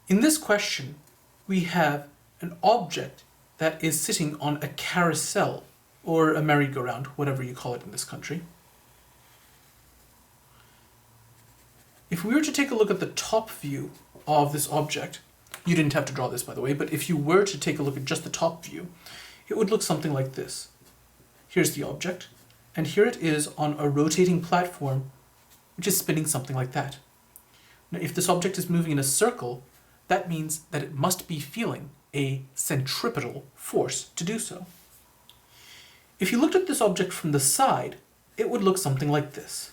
In this question, we have an object that is sitting on a carousel, or a merry-go-round, whatever you call it in this country. If we were to take a look at the top view of this object, you didn't have to draw this by the way, but if you were to take a look at just the top view, it would look something like this. Here's the object, and here it is on a rotating platform which is spinning something like that. Now, if this object is moving in a circle, that means that it must be feeling a centripetal force to do so. If you looked at this object from the side, it would look something like this.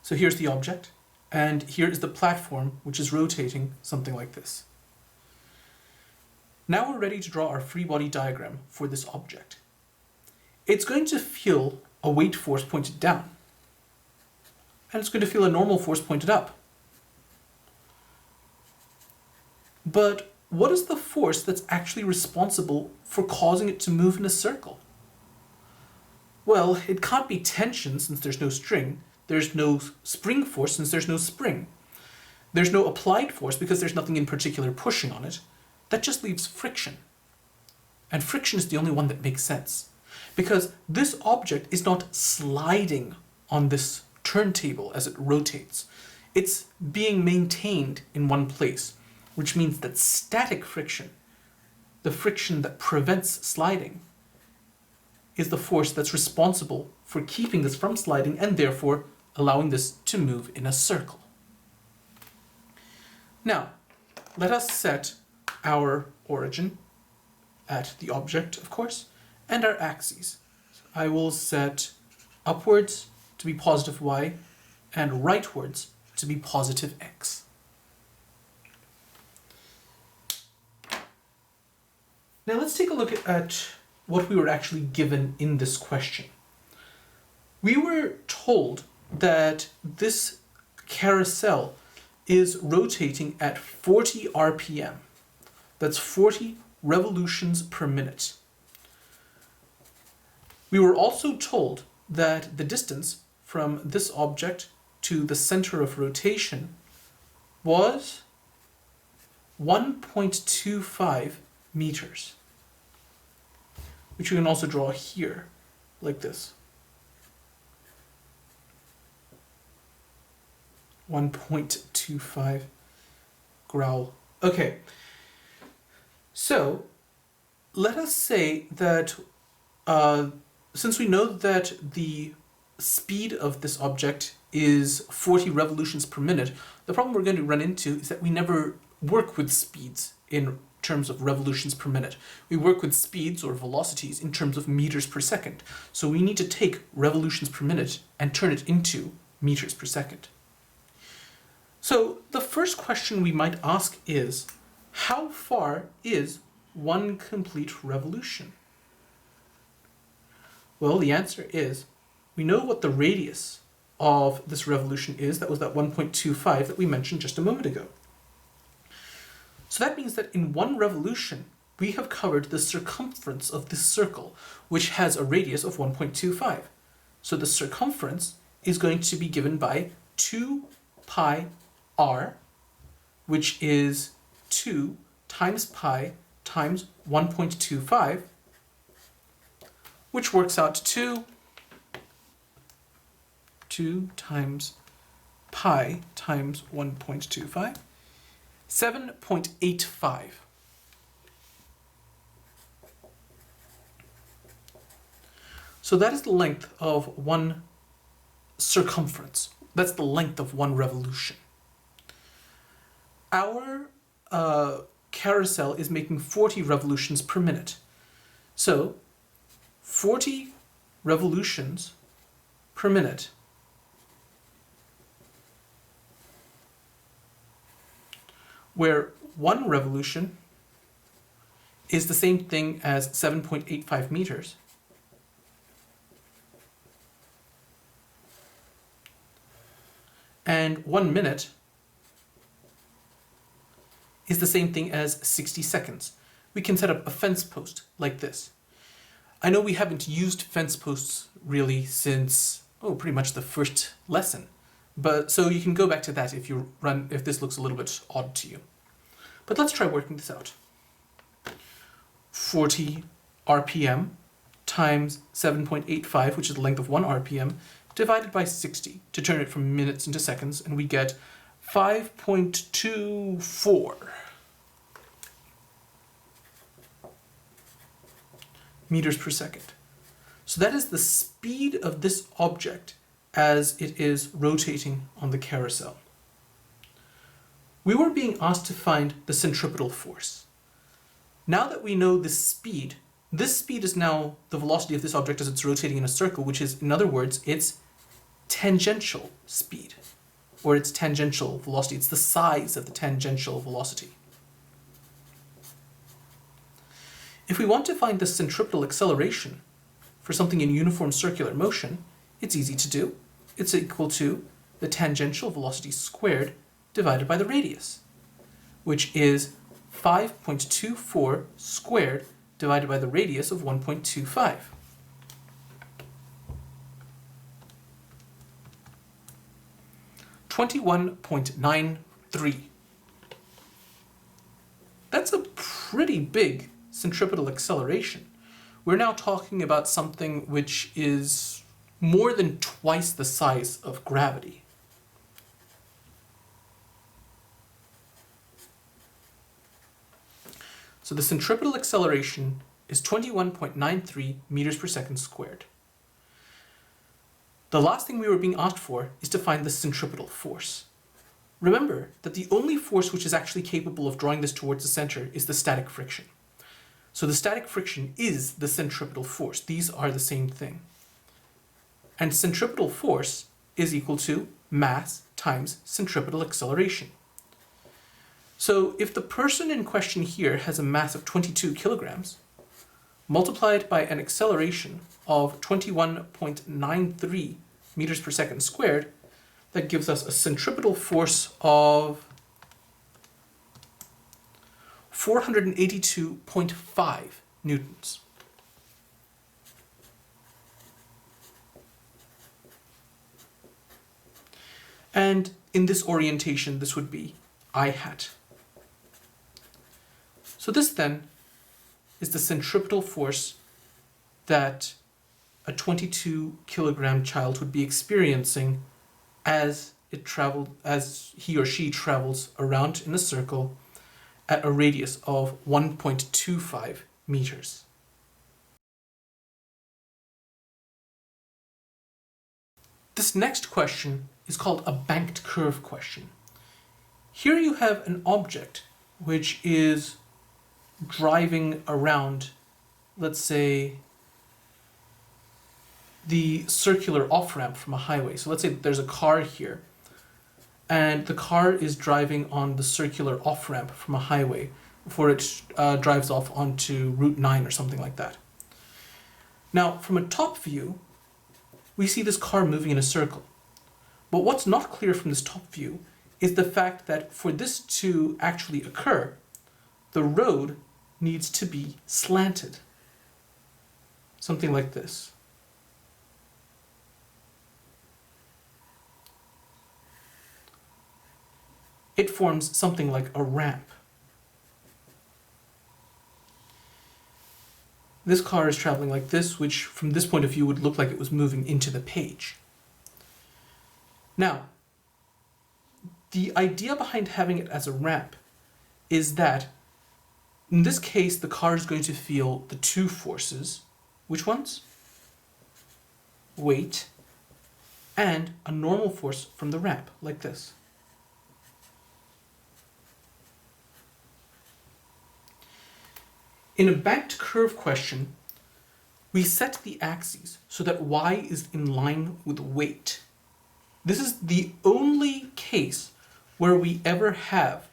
So here's the object, and here is the platform which is rotating something like this. Now we're ready to draw our free body diagram for this object. It's going to feel a weight force pointed down, and it's going to feel a normal force pointed up. But what is the force that's actually responsible for causing it to move in a circle? Well, it can't be tension since there's no string. There's no spring force since there's no spring. There's no applied force because there's nothing in particular pushing on it. That just leaves friction. And friction is the only one that makes sense. Because this object is not sliding on this turntable as it rotates. It's being maintained in one place, which means that static friction, the friction that prevents sliding, is the force that's responsible for keeping this from sliding and therefore allowing this to move in a circle. Now, let us set our origin at the object, of course, and our axes. So I will set upwards to be positive y and rightwards to be positive x. Now let's take a look at what we were actually given in this question. We were told that this carousel is rotating at 40 RPM. That's 40 revolutions per minute. We were also told that the distance from this object to the center of rotation was 1.25 meters, which we can also draw here, like this. 1.25 growl. Okay, so let us say that since we know that the speed of this object is 40 revolutions per minute, the problem we're going to run into is that we never work with speeds in terms of revolutions per minute. We work with speeds or velocities in terms of meters per second. So we need to take revolutions per minute and turn it into meters per second. So the first question we might ask is, how far is one complete revolution? Well, the answer is, we know what the radius of this revolution is. That was that 1.25 that we mentioned just a moment ago. So that means that in one revolution, we have covered the circumference of this circle, which has a radius of 1.25. So the circumference is going to be given by 2 pi r, which is 2 times pi times 1.25, which works out to 2 times pi times 1.25, 7.85. So that is the length of one circumference. That's the length of one revolution. Our carousel is making 40 revolutions per minute. So 40 revolutions per minute where one revolution is the same thing as 7.85 meters, and 1 minute is the same thing as 60 seconds. We can set up a fence post like this. I know we haven't used fence posts really since, pretty much the first lesson. But so you can go back to that if this looks a little bit odd to you. But let's try working this out. 40 RPM times 7.85, which is the length of 1 RPM, divided by 60 to turn it from minutes into seconds, and we get 5.24 meters per second. So that is the speed of this object as it is rotating on the carousel. We were being asked to find the centripetal force. Now that we know this speed is now the velocity of this object as it's rotating in a circle, which is, in other words, its tangential speed, or its tangential velocity. It's the size of the tangential velocity. If we want to find the centripetal acceleration for something in uniform circular motion, it's easy to do. It's equal to the tangential velocity squared divided by the radius, which is 5.24 squared divided by the radius of 1.25. .93. That's a pretty big centripetal acceleration. We're now talking about something which is more than twice the size of gravity. So the centripetal acceleration is 21.93 meters per second squared. The last thing we were being asked for is to find the centripetal force. Remember that the only force which is actually capable of drawing this towards the center is the static friction. So the static friction is the centripetal force. These are the same thing. And centripetal force is equal to mass times centripetal acceleration. So if the person in question here has a mass of 22 kilograms, multiplied by an acceleration of 21.93 meters per second squared, that gives us a centripetal force of 482.5 newtons. And in this orientation, this would be I hat. So this then is the centripetal force that a 22 kilogram child would be experiencing as he or she travels around in a circle at a radius of 1.25 meters. This next question is called a banked curve question. Here you have an object which is driving around, let's say, the circular off-ramp from a highway. So let's say there's a car here, and the car is driving on the circular off-ramp from a highway before it drives off onto Route 9 or something like that. Now, from a top view, we see this car moving in a circle. But what's not clear from this top view is the fact that for this to actually occur, the road needs to be slanted. Something like this. It forms something like a ramp. This car is traveling like this, which from this point of view would look like it was moving into the page. Now, the idea behind having it as a ramp is that in this case, the car is going to feel the two forces. Which ones? Weight and a normal force from the ramp, like this. In a banked curve question, we set the axes so that y is in line with weight. This is the only case where we ever have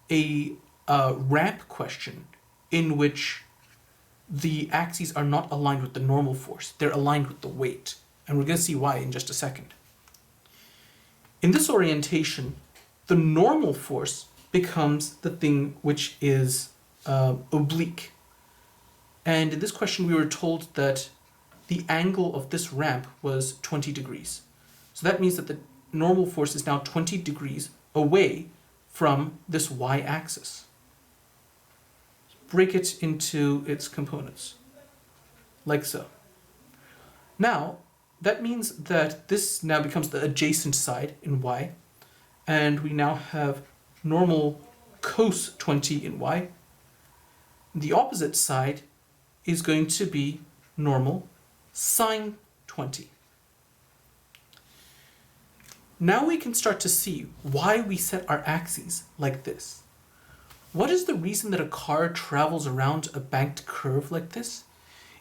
a ramp question in which the axes are not aligned with the normal force. They're aligned with the weight. And we're going to see why in just a second. In this orientation, the normal force becomes the thing which is oblique. And in this question, we were told that the angle of this ramp was 20 degrees. So that means that the normal force is now 20 degrees away from this y-axis. Break it into its components, like so. Now, that means that this now becomes the adjacent side in y, and we now have normal cos 20 in y. The opposite side is going to be normal sine 20. Now we can start to see why we set our axes like this. What is the reason that a car travels around a banked curve like this?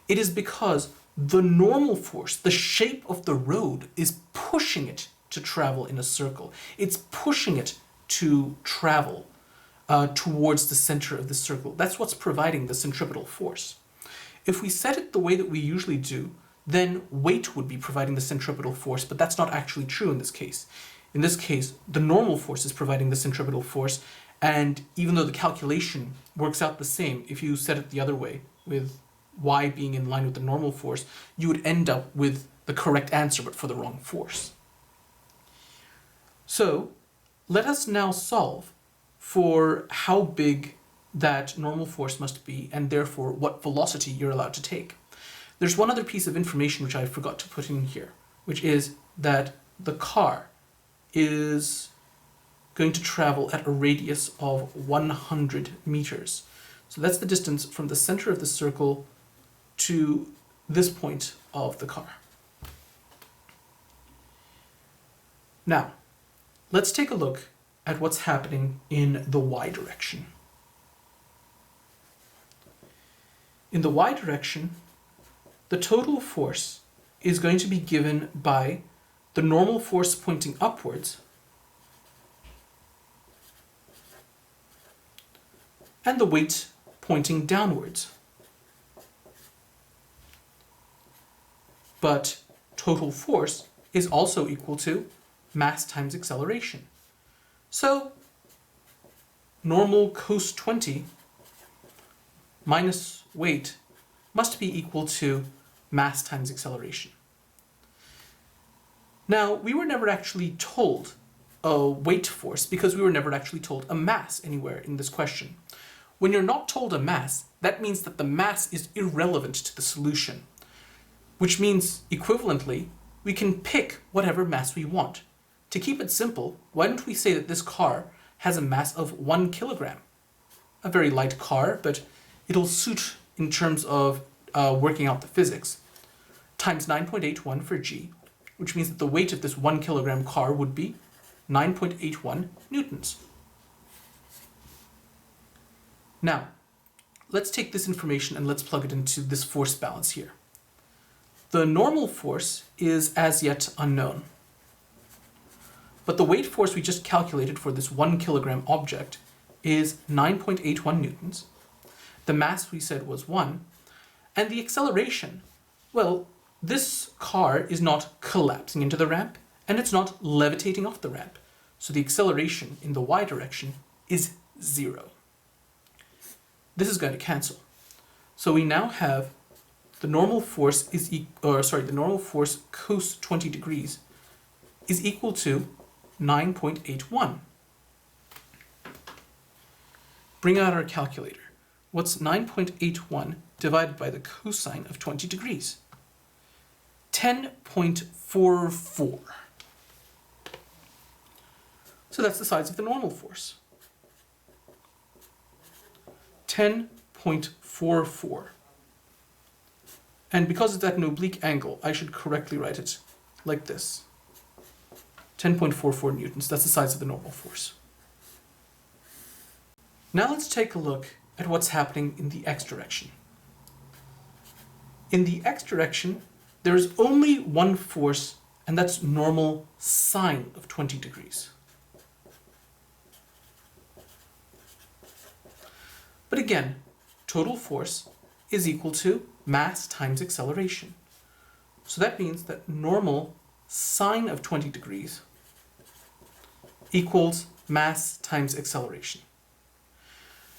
It is because the normal force, the shape of the road, is pushing it to travel in a circle. It's pushing it to travel towards the center of the circle. That's what's providing the centripetal force. If we set it the way that we usually do, then weight would be providing the centripetal force, but that's not actually true in this case. In this case, the normal force is providing the centripetal force, and even though the calculation works out the same, if you set it the other way, with y being in line with the normal force, you would end up with the correct answer, but for the wrong force. So, let us now solve for how big that normal force must be, and therefore what velocity you're allowed to take. There's one other piece of information which I forgot to put in here, which is that the car is going to travel at a radius of 100 meters. So that's the distance from the center of the circle to this point of the car. Now, let's take a look at what's happening in the y direction. In the y direction, the total force is going to be given by the normal force pointing upwards and the weight pointing downwards. But total force is also equal to mass times acceleration. So normal cos 20 minus weight must be equal to mass times acceleration. Now, we were never actually told a weight force because we were never actually told a mass anywhere in this question. When you're not told a mass, that means that the mass is irrelevant to the solution, which means, equivalently, we can pick whatever mass we want. To keep it simple, why don't we say that this car has a mass of 1 kilogram? A very light car, but it'll suit in terms of working out the physics, times 9.81 for g, which means that the weight of this 1 kilogram car would be 9.81 newtons. Now, let's take this information and let's plug it into this force balance here. The normal force is as yet unknown, but the weight force we just calculated for this 1 kilogram object is 9.81 newtons. The mass we said was 1, and the acceleration, well, this car is not collapsing into the ramp, and it's not levitating off the ramp. So the acceleration in the y direction is 0. This is going to cancel. So we now have the normal force the normal force cos 20 degrees is equal to 9.81. Bring out our calculator. What's 9.81 divided by the cosine of 20 degrees? 10.44. So that's the size of the normal force. 10.44. And because it's at an oblique angle, I should correctly write it like this. 10.44 newtons, that's the size of the normal force. Now let's take a look at what's happening in the x direction. In the x direction, there is only one force, and that's normal sine of 20 degrees. But again, total force is equal to mass times acceleration. So that means that normal sine of 20 degrees equals mass times acceleration.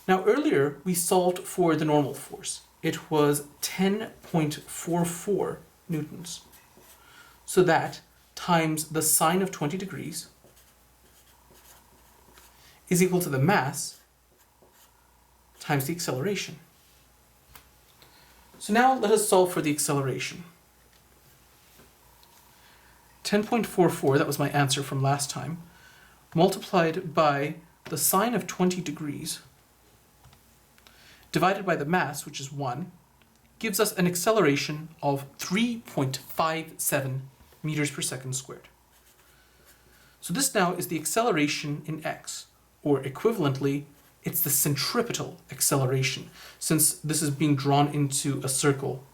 Now earlier we solved for the normal force. it was 10.44 newtons. So that times the sine of 20 degrees is equal to the mass times the acceleration. So now let us solve for the acceleration. 10.44, that was my answer from last time, multiplied by the sine of 20 degrees divided by the mass, which is 1, gives us an acceleration of 3.57 meters per second squared. So this now is the acceleration in x, or equivalently, it's the centripetal acceleration, since this is being drawn into a circle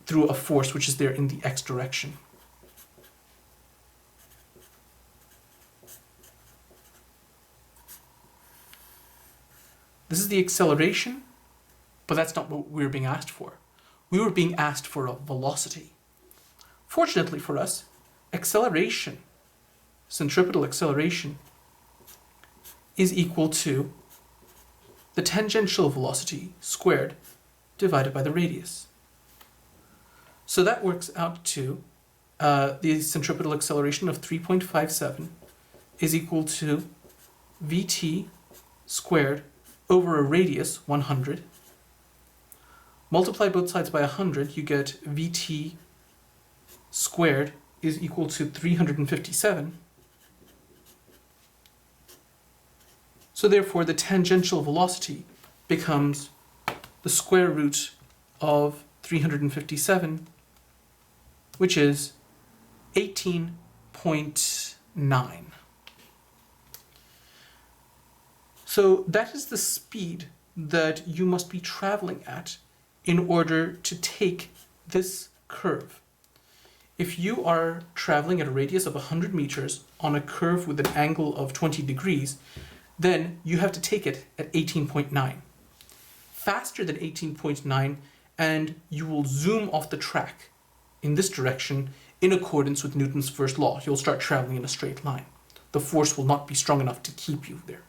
through a force which is there in the x direction. This is the acceleration, but that's not what we were being asked for. We were being asked for a velocity. Fortunately for us, acceleration, centripetal acceleration, is equal to the tangential velocity squared divided by the radius. So that works out to the centripetal acceleration of 3.57 is equal to Vt squared over a radius, 100. Multiply both sides by 100, you get Vt squared is equal to 357. So therefore, the tangential velocity becomes the square root of 357, which is 18.9. So that is the speed that you must be traveling at in order to take this curve. If you are traveling at a radius of 100 meters on a curve with an angle of 20 degrees, then you have to take it at 18.9. Faster than 18.9, and you will zoom off the track in this direction in accordance with Newton's first law. You'll start traveling in a straight line. The force will not be strong enough to keep you there.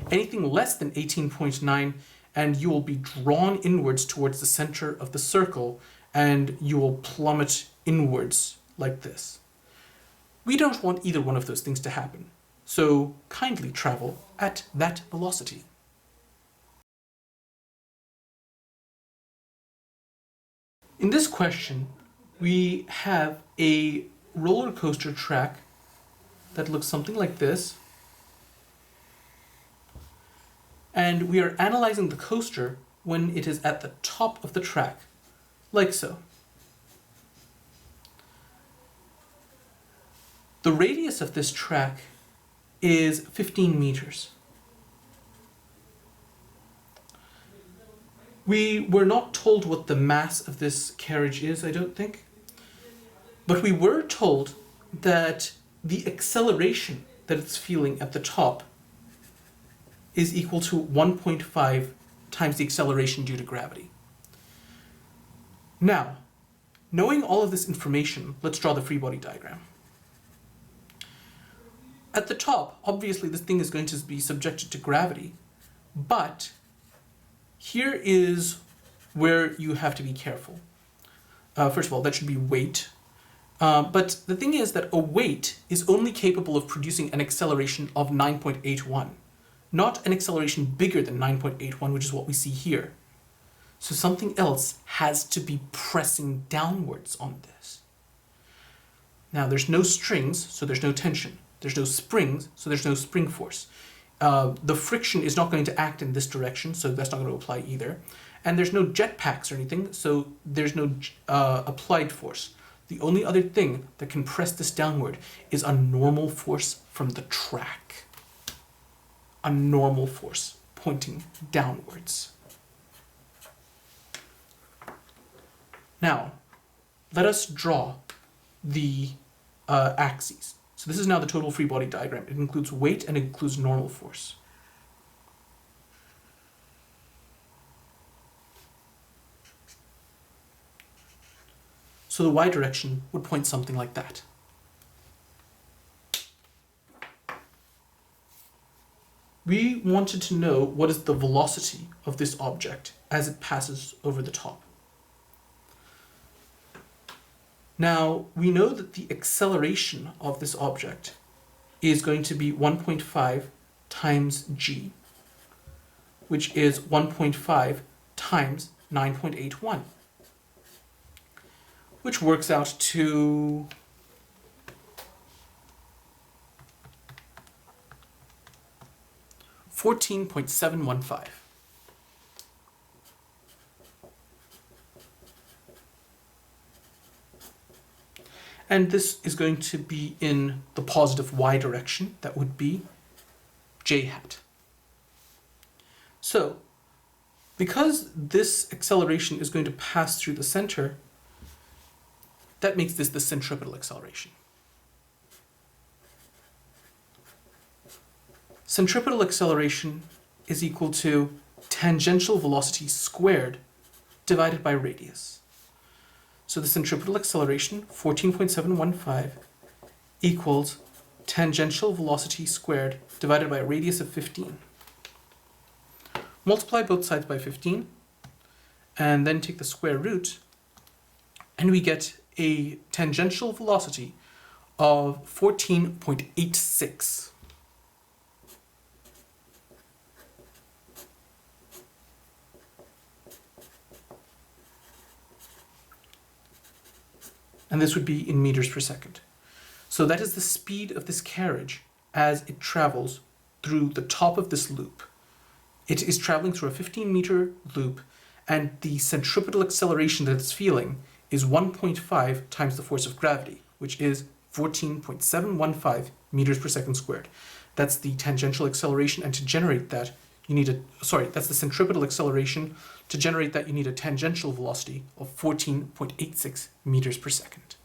Anything less than 18.9 and you will be drawn inwards towards the center of the circle and you will plummet inwards like this. We don't want either one of those things to happen, so kindly travel at that velocity. In this question, we have a roller coaster track that looks something like this. And we are analyzing the coaster when it is at the top of the track, like so. The radius of this track is 15 meters. We were not told what the mass of this carriage is, I don't think. But we were told that the acceleration that it's feeling at the top is equal to 1.5 times the acceleration due to gravity. Now, knowing all of this information, let's draw the free body diagram. At the top, obviously this thing is going to be subjected to gravity, but here is where you have to be careful. First of all, that should be weight. But the thing is that a weight is only capable of producing an acceleration of 9.81. Not an acceleration bigger than 9.81, which is what we see here. So something else has to be pressing downwards on this. Now there's no strings, so there's no tension. There's no springs, so there's no spring force. The friction is not going to act in this direction, so that's not going to apply either. And there's no jetpacks or anything, so there's no applied force. The only other thing that can press this downward is a normal force from the track. A normal force pointing downwards. Now, let us draw the axes. So this is now the total free body diagram. It includes weight and it includes normal force. So the y direction would point something like that. we wanted to know what is the velocity of this object as it passes over the top. Now, we know that the acceleration of this object is going to be 1.5 times g, which is 1.5 times 9.81, which works out to 14.715. And this is going to be in the positive y direction. That would be j hat. So, because this acceleration is going to pass through the center, that makes this the centripetal acceleration. Centripetal acceleration is equal to tangential velocity squared divided by radius. So the centripetal acceleration, 14.715, equals tangential velocity squared divided by a radius of 15. Multiply both sides by 15, and then take the square root, and we get a tangential velocity of 14.86. And this would be in meters per second. So that is the speed of this carriage as it travels through the top of this loop. It is traveling through a 15-meter loop, and the centripetal acceleration that it's feeling is 1.5 times the force of gravity, which is 14.715 meters per second squared. That's the tangential acceleration, and to generate that, you need that's the centripetal acceleration. To generate that, you need a tangential velocity of 14.86 meters per second.